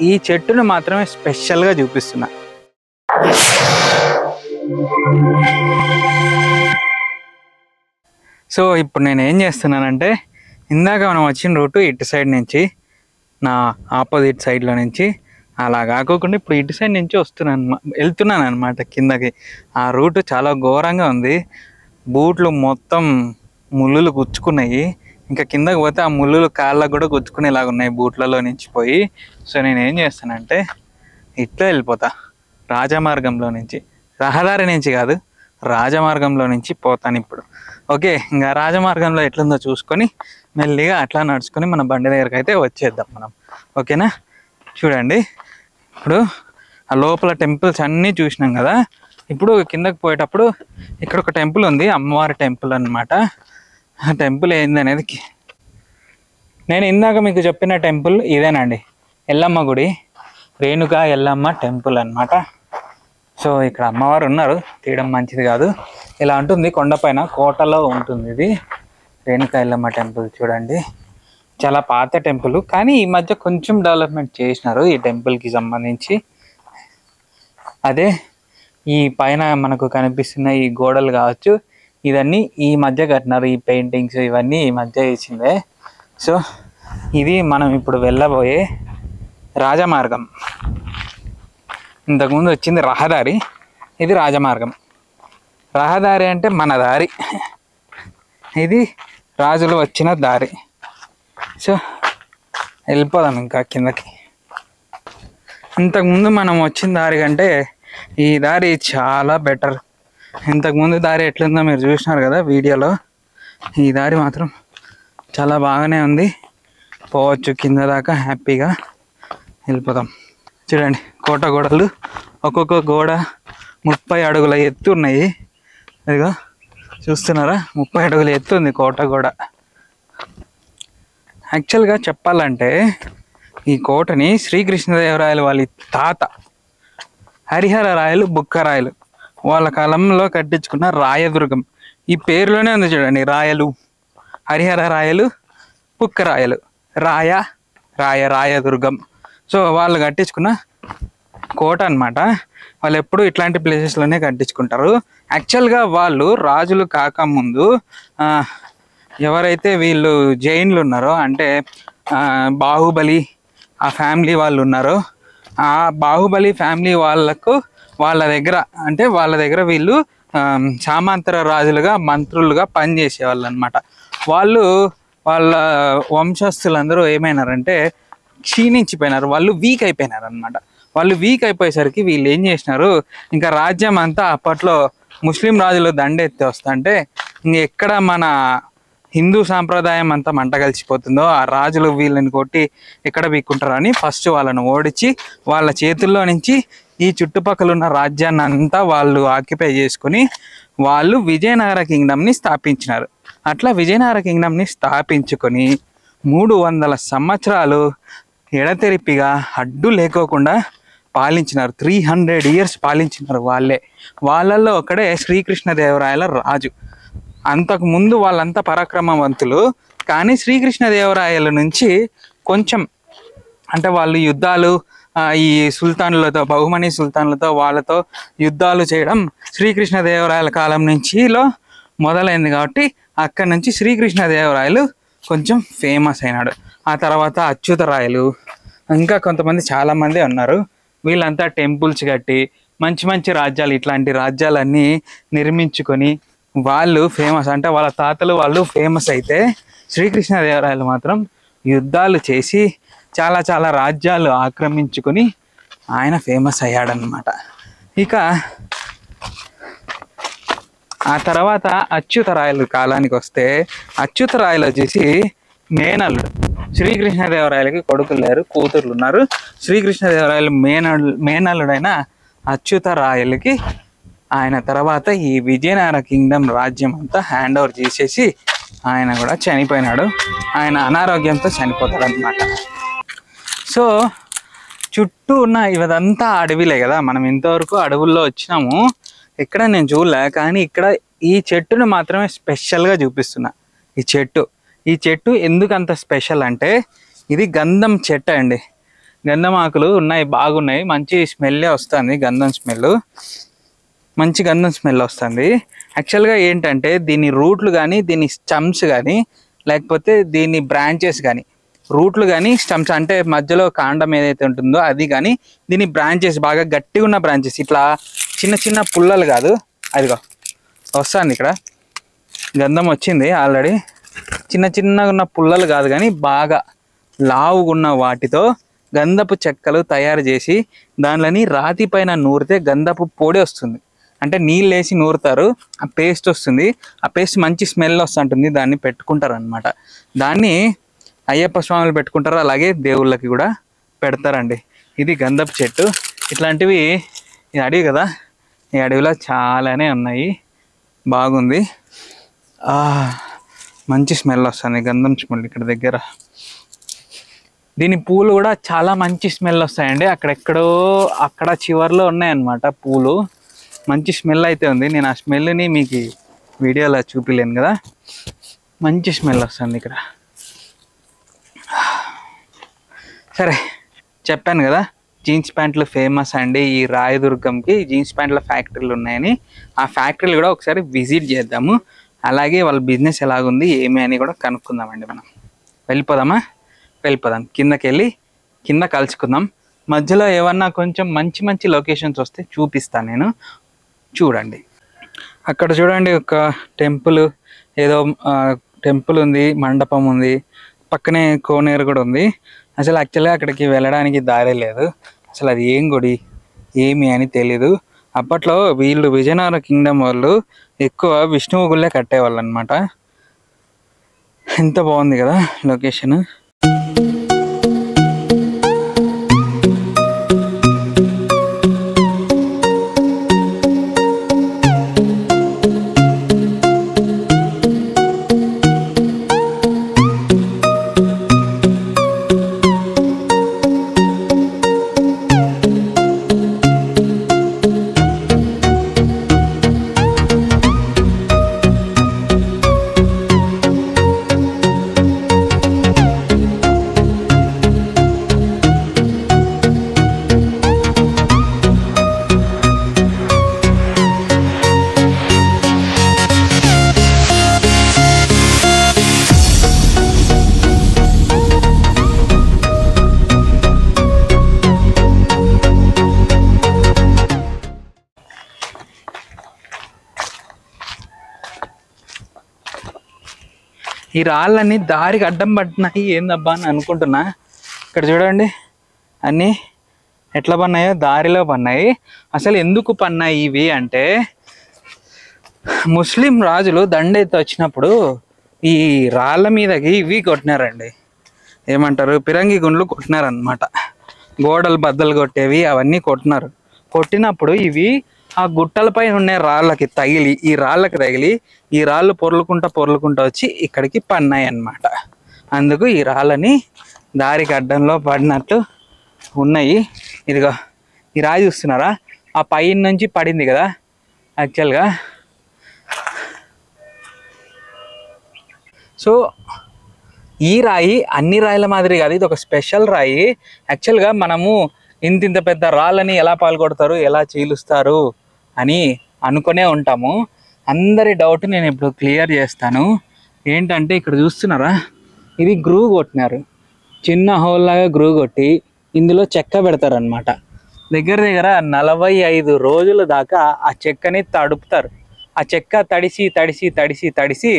ఈ చెట్టును మాత్రమే స్పెషల్గా చూపిస్తున్నా. సో ఇప్పుడు నేను ఏం చేస్తున్నానంటే, ఇందాక మనం వచ్చిన రూటు ఇటు సైడ్ నుంచి, నా ఆపోజిట్ సైడ్లో నుంచి అలా కాకోకుండా ఇప్పుడు ఇటు సైడ్ నుంచి వెళ్తున్నాను అనమాట కిందకి. ఆ రూటు చాలా ఘోరంగా ఉంది, బూట్లు మొత్తం ముళ్ళులు గుచ్చుకున్నాయి. ఇంకా కిందకి పోతే ఆ ముళ్ళులు కాళ్ళకు కూడా గుచ్చుకునేలాగా ఉన్నాయి బూట్లలో నుంచి పోయి. సో నేను ఏం చేస్తానంటే ఇట్లా వెళ్ళిపోతా, రాజమార్గంలో నుంచి, రహదారి నుంచి కాదు, రాజమార్గంలో నుంచి పోతాను ఇప్పుడు. ఓకే, ఇంకా రాజమార్గంలో ఎట్లుందో చూసుకొని మెల్లిగా అట్లా నడుచుకొని మన బండి దగ్గరికి అయితే వచ్చేద్దాం మనం. ఓకేనా? చూడండి, ఇప్పుడు ఆ లోపల టెంపుల్స్ అన్నీ చూసినాం కదా. ఇప్పుడు కిందకి పోయేటప్పుడు ఇక్కడ ఒక టెంపుల్ ఉంది, అమ్మవారి టెంపుల్ అన్నమాట. ఆ టెంపుల్ ఏందనేది నేను ఇందాక మీకు చెప్పిన టెంపుల్ ఇదేనండి, ఎల్లమ్మ గుడి, రేణుకా ఎల్లమ్మ టెంపుల్ అన్నమాట. సో ఇక్కడ అమ్మవారు ఉన్నారు, తీయడం మంచిది కాదు. ఇలా ఉంటుంది, కొండపైన కోటలో ఉంటుంది ఇది రేణుకా ఎల్లమ్మ టెంపుల్. చూడండి, చాలా పాత టెంపుల్, కానీ ఈ మధ్య కొంచెం డెవలప్మెంట్ చేసినారు ఈ టెంపుల్కి సంబంధించి. అదే ఈ పైన మనకు కనిపిస్తున్న ఈ గోడలు కావచ్చు, ఇవన్నీ ఈ మధ్య కట్టినారు, ఈ పెయింటింగ్స్ ఇవన్నీ ఈ మధ్య వేసిందే. సో ఇది మనం ఇప్పుడు వెళ్ళబోయే రాజమార్గం. ఇంతకుముందు వచ్చింది రహదారి, ఇది రాజమార్గం. రహదారి అంటే మన దారి, ఇది రాజులు వచ్చిన దారి. సో వెళ్ళిపోదాం ఇంకా కిందకి. ఇంతకుముందు మనం వచ్చిన దారి కంటే ఈ దారి చాలా బెటర్. ఇంతకుముందు దారి ఎట్లుందో మీరు చూసినారు కదా వీడియోలో, ఈ దారి మాత్రం చాలా బాగానే ఉంది. పోవచ్చు కింద దాకా హ్యాపీగా వెళ్ళిపోదాం. చూడండి, కోట గోడలు, ఒక్కొక్క గోడ 30 అడుగుల ఎత్తు ఉన్నాయి. ఇదిగో చూస్తున్నారా, 30 అడుగుల ఎత్తు ఉంది కోట గోడ. యాక్చువల్గా చెప్పాలంటే ఈ కోటని శ్రీకృష్ణదేవరాయలు వాళ్ళ తాత హరిహర రాయలు, బుక్కరాయలు వాళ్ళ కాలంలో కట్టించుకున్న రాయదుర్గం. ఈ పేరులోనే ఉంది చూడండి, రాయలు, హరిహర రాయలు, బుక్కరాయలు, రాయదుర్గం. సో వాళ్ళు కట్టించుకున్న కోట అన్నమాట. వాళ్ళు ఎప్పుడు ఇట్లాంటి ప్లేసెస్లోనే కట్టించుకుంటారు. యాక్చువల్గా వాళ్ళు రాజులు కాకముందు ఎవరైతే వీళ్ళు జైన్లు ఉన్నారో, అంటే బాహుబలి ఆ ఫ్యామిలీ వాళ్ళు ఉన్నారో, ఆ బాహుబలి ఫ్యామిలీ వాళ్ళ దగ్గర వీళ్ళు సామంతర రాజులుగా, మంత్రులుగా పనిచేసేవాళ్ళు అనమాట. వాళ్ళ వంశస్థులందరూ ఏమైనారంటే క్షీణించిపోయినారు, వాళ్ళు వీక్ అయిపోయినారు అనమాట. వాళ్ళు వీక్ అయిపోయేసరికి వీళ్ళు ఏం చేసినారు, ఇంకా రాజ్యం అంతా అప్పట్లో ముస్లిం రాజులు దండెత్తి వస్తుంటే ఎక్కడ మన హిందూ సాంప్రదాయం అంతా మంట కలిసిపోతుందో, ఆ రాజులు వీళ్ళని కొట్టి ఎక్కడ వీక్కుంటారని ఫస్ట్ వాళ్ళను ఓడించి వాళ్ళ చేతుల్లో నుంచి ఈ చుట్టుపక్కల ఉన్న రాజ్యాన్ని అంతా వాళ్ళు ఆక్యుపై చేసుకుని వాళ్ళు విజయనగర కింగ్డమ్ని స్థాపించినారు. అట్లా విజయనగర కింగ్డమ్ని స్థాపించుకొని 300 సంవత్సరాలు ఎడతెరిపిగా అడ్డు లేకోకుండా పాలించినారు. 300 years పాలించినారు వాళ్ళే. వాళ్ళల్లో ఒకడే శ్రీకృష్ణదేవరాయల రాజు. అంతకుముందు వాళ్ళంతా పరాక్రమవంతులు, కానీ శ్రీకృష్ణదేవరాయల నుంచి కొంచెం అంటే వాళ్ళు యుద్ధాలు, ఈ సుల్తానులతో, బహుమని సుల్తాన్లతో వాళ్ళతో యుద్ధాలు చేయడం శ్రీకృష్ణదేవరాయల కాలం నుంచిలో మొదలైంది. కాబట్టి అక్కడి నుంచి శ్రీకృష్ణదేవరాయలు కొంచెం ఫేమస్ అయినాడు. ఆ తర్వాత అచ్యుతరాయలు, ఇంకా కొంతమంది చాలామంది ఉన్నారు. వీళ్ళంతా టెంపుల్స్ కట్టి మంచి మంచి రాజ్యాలు, ఇట్లాంటి రాజ్యాలన్నీ నిర్మించుకొని వాళ్ళు ఫేమస్. అంటే వాళ్ళ తాతలు వాళ్ళు ఫేమస్ అయితే, శ్రీకృష్ణదేవరాయలు మాత్రం యుద్ధాలు చేసి చాలా చాలా రాజ్యాలు ఆక్రమించుకొని ఆయన ఫేమస్ అయ్యాడనమాట. ఇక ఆ తర్వాత అచ్యుతరాయలు కాలానికి వస్తే, అచ్యుతరాయలు వచ్చేసి మేనల్లుడు. శ్రీకృష్ణదేవరాయలకి కొడుకులు లేరు, కూతుర్లు ఉన్నారు. శ్రీకృష్ణదేవరాయలు మేనల్లుడైన అచ్యుతరాయలకి ఆయన తర్వాత ఈ విజయనగర కింగ్డమ్ రాజ్యం అంతా హ్యాండ్ ఓవర్ చేసేసి ఆయన కూడా చనిపోయినాడు. ఆయన అనారోగ్యంతో చనిపోతాడు అనమాట. సో చుట్టూ ఉన్న ఇదంతా అడవిలే కదా, మనం ఇంతవరకు అడవుల్లో వచ్చినాము, ఎక్కడ నేను చూడలే. కానీ ఇక్కడ ఈ చెట్టును మాత్రమే స్పెషల్గా చూపిస్తున్నా. ఈ చెట్టు ఎందుకు అంత స్పెషల్ అంటే, ఇది గంధం చెట్టు అండి. గంధం ఆకులు ఉన్నాయి, బాగున్నాయి, మంచి స్మెల్లే వస్తుంది, గంధం స్మెల్, మంచి గంధం స్మెల్ వస్తుంది. యాక్చువల్గా ఏంటంటే దీని రూట్లు కానీ, దీని స్టమ్స్ కానీ, లేకపోతే దీని బ్రాంచెస్ కానీ, రూట్లు కానీ స్టమ్స్ అంటే మధ్యలో కాండం ఏదైతే ఉంటుందో అది కానీ, దీని బ్రాంచెస్ బాగా గట్టిగా ఉన్న బ్రాంచెస్, ఇట్లా చిన్న చిన్న పుల్లలు కాదు, అదిగో వస్తుంది ఇక్కడ గంధం వచ్చింది ఆల్రెడీ, చిన్న చిన్నగా ఉన్న పుల్లలు కాదు కానీ బాగా లావుగున్న వాటితో గంధపు చెక్కలు తయారు చేసి దానిలోని రాతి పైన నూరితే గంధపు పొడి వస్తుంది. అంటే నీళ్ళు వేసి నూరుతారు, ఆ పేస్ట్ వస్తుంది, ఆ పేస్ట్ మంచి స్మెల్ వస్తుంటుంది, దాన్ని పెట్టుకుంటారు అనమాట. దాన్ని అయ్యప్ప స్వాములు పెట్టుకుంటారు, అలాగే దేవుళ్ళకి కూడా పెడతారండి. ఇది గంధపు చెట్టు. ఇట్లాంటివి ఈ అడవి కదా, ఈ అడవిలో చాలానే ఉన్నాయి, బాగుంది, మంచి స్మెల్ వస్తుంది, గంధం స్మెల్ ఇక్కడ దగ్గర. దీని పూలు కూడా చాలా మంచి స్మెల్ వస్తాయండి, అక్కడెక్కడో అక్కడ చివర్లో ఉన్నాయన్నమాట పూలు, మంచి స్మెల్ అయితే ఉంది. నేను ఆ స్మెల్ని మీకు వీడియోలో చూపిలేను కదా, మంచి స్మెల్ వస్తుంది ఇక్కడ. సరే చెప్పాను కదా జీన్స్ ప్యాంట్లు ఫేమస్ అండి ఈ రాయదుర్గంకి, జీన్స్ ప్యాంట్ల ఫ్యాక్టరీలు ఉన్నాయని. ఆ ఫ్యాక్టరీలు కూడా ఒకసారి విజిట్ చేద్దాము, అలాగే వాళ్ళ బిజినెస్ ఎలాగుంది ఏమి అని కూడా కనుక్కుందామండి. మనం వెళ్ళిపోదామా? వెళ్ళిపోదాం, కిందకి వెళ్ళి కింద కలుసుకుందాం. మధ్యలో ఏమన్నా కొంచెం మంచి మంచి లొకేషన్స్ వస్తే చూపిస్తాను నేను, చూడండి. అక్కడ చూడండి ఒక టెంపుల్, ఏదో టెంపుల్ ఉంది, మండపం ఉంది, పక్కనే కోనేరు కూడా ఉంది. అసలు యాక్చువల్గా అక్కడికి వెళ్ళడానికి దారి లేదు, అసలు అది ఏం గుడి ఏమి అని తెలీదు. అప్పట్లో వీళ్ళు విజయనగర కింగ్డమ్ వాళ్ళు ఎక్కువ విష్ణువు గుళ్ళే కట్టేవాళ్ళు అనమాట. ఎంత బాగుంది కదా లొకేషన్. ఈ రాళ్ళన్నీ దారికి అడ్డం పడినాయి, ఏందబ్బా అని అనుకుంటున్నా. ఇక్కడ చూడండి అన్నీ ఎట్లా పన్నాయో, దారిలో పన్నాయి. అసలు ఎందుకు పన్నాయి ఇవి అంటే, ముస్లిం రాజులు దండెత్తి వచ్చినప్పుడు ఈ రాళ్ళ మీదకి ఇవి కొట్టినారండి, ఏమంటారు పిరంగి గుండ్లు కొట్టినారనమాట. గోడలు బద్దలు కొట్టేవి అవన్నీ కొట్టినారు. కొట్టినప్పుడు ఇవి ఆ గుట్టలపై ఉండే రాళ్ళకి తగిలి, ఈ రాళ్ళకి తగిలి ఈ రాళ్ళు పొర్లుకుంటా వచ్చి ఇక్కడికి పన్నాయి అన్నమాట. అందుకు ఈ రాళ్ళని దారికి అడ్డంలో పడినట్టు ఉన్నాయి. ఇదిగో ఈ రాయి చూస్తున్నారా, ఆ పైన నుంచి పడింది కదా యాక్చువల్గా. సో ఈ రాయి అన్ని రాయిల మాదిరి కాదు, ఇది ఒక స్పెషల్ రాయి. యాక్చువల్గా మనము ఇంత పెద్ద రాళ్ళని ఎలా పాల్గొడతారు, ఎలా చీలుస్తారు అని అనుకునే ఉంటాము. అందరి డౌట్ నేను ఇప్పుడు క్లియర్ చేస్తాను. ఏంటంటే ఇక్కడ చూస్తున్నారా, ఇది గ్రూ కొట్టినారు, చిన్న హోల్ లాగా గ్రూ కొట్టి ఇందులో చెక్క పెడతారనమాట. దగ్గర 45 రోజుల దాకా ఆ చెక్కని తడుపుతారు. ఆ చెక్క తడిసి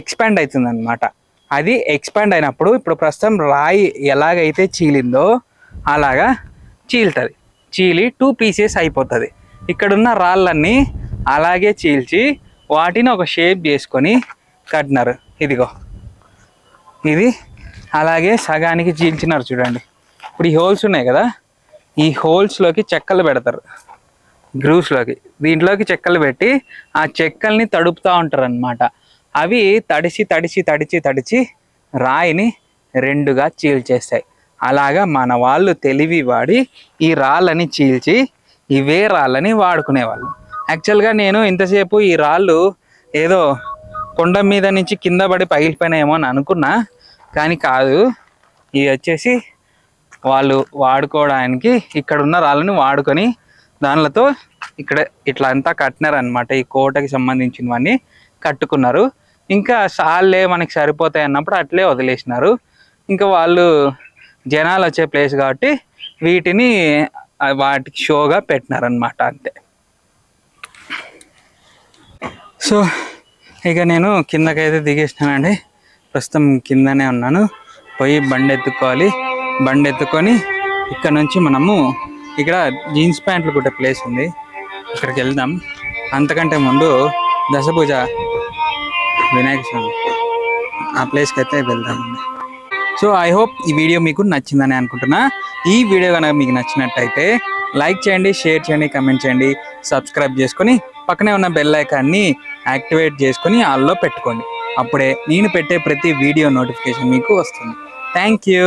ఎక్స్పాండ్ అవుతుంది అనమాట. అది ఎక్స్పాండ్ అయినప్పుడు ఇప్పుడు ప్రస్తుతం రాయి ఎలాగైతే చీలిందో అలాగా చీలుతుంది, చీలి 2 పీసెస్ అయిపోతుంది. ఇక్కడున్న రాళ్ళన్నీ అలాగే చీల్చి వాటిని ఒక షేప్ చేసుకొని కట్టినారు. ఇదిగో ఇది అలాగే సగానికి చీల్చినారు చూడండి. ఇప్పుడు ఈ హోల్స్ ఉన్నాయి కదా, ఈ హోల్స్లోకి చెక్కలు పెడతారు, గ్రూవ్స్లోకి, దీంట్లోకి చెక్కలు పెట్టి ఆ చెక్కల్ని తడుపుతూ ఉంటారు అన్నమాట. అవి తడిచి రాయిని 2గా చీల్చేస్తాయి. అలాగా మన వాళ్ళు తెలివి వాడి ఈ రాళ్ళని చీల్చి ఇవే రాళ్ళని వాడుకునేవాళ్ళు. యాక్చువల్గా నేను ఇంతసేపు ఈ రాళ్ళు ఏదో కొండ మీద నుంచి కింద పడి పగిలిపోయినాయేమో అని అనుకున్నా, కానీ కాదు. ఇవి వచ్చేసి వాళ్ళు వాడుకోవడానికి ఇక్కడ ఉన్న రాళ్ళని వాడుకొని దానిలతో ఇక్కడ ఇట్లా అంతా కట్టినారనమాట. ఈ కోటకి సంబంధించినవన్నీ కట్టుకున్నారు. ఇంకా సాల్లే మనకి సరిపోతాయి అన్నప్పుడు అట్లే వదిలేసినారు. ఇంకా వాళ్ళు జనాలు వచ్చే ప్లేస్ కాబట్టి వీటిని వాటికి షోగా పెట్టినారనమాట అంతే. సో ఇక నేను కిందకైతే దిగేసినానండి. ప్రస్తుతం కిందనే ఉన్నాను. పోయి బండి ఎత్తుకోవాలి. బండి ఎత్తుకొని ఇక్కడ నుంచి మనము ఇక్కడ జీన్స్ ప్యాంట్లు కుట్టే ప్లేస్ ఉంది, ఇక్కడికి వెళ్దాం. అంతకంటే ముందు దశభుజ వినాయక స్వామి ఆ ప్లేస్కి అయితే వెళ్దామండి. సో ఐ హోప్ ఈ వీడియో మీకు నచ్చిందని అనుకుంటున్నా. ఈ వీడియో కనుక మీకు నచ్చినట్టయితే లైక్ చేయండి, షేర్ చేయండి, కమెంట్ చేయండి, సబ్స్క్రైబ్ చేసుకొని పక్కనే ఉన్న బెల్ ఐకాన్ని యాక్టివేట్ చేసుకొని ఆల్లో పెట్టుకోండి. అప్పుడే నేను పెట్టే ప్రతి వీడియో నోటిఫికేషన్ మీకు వస్తుంది. Thank you.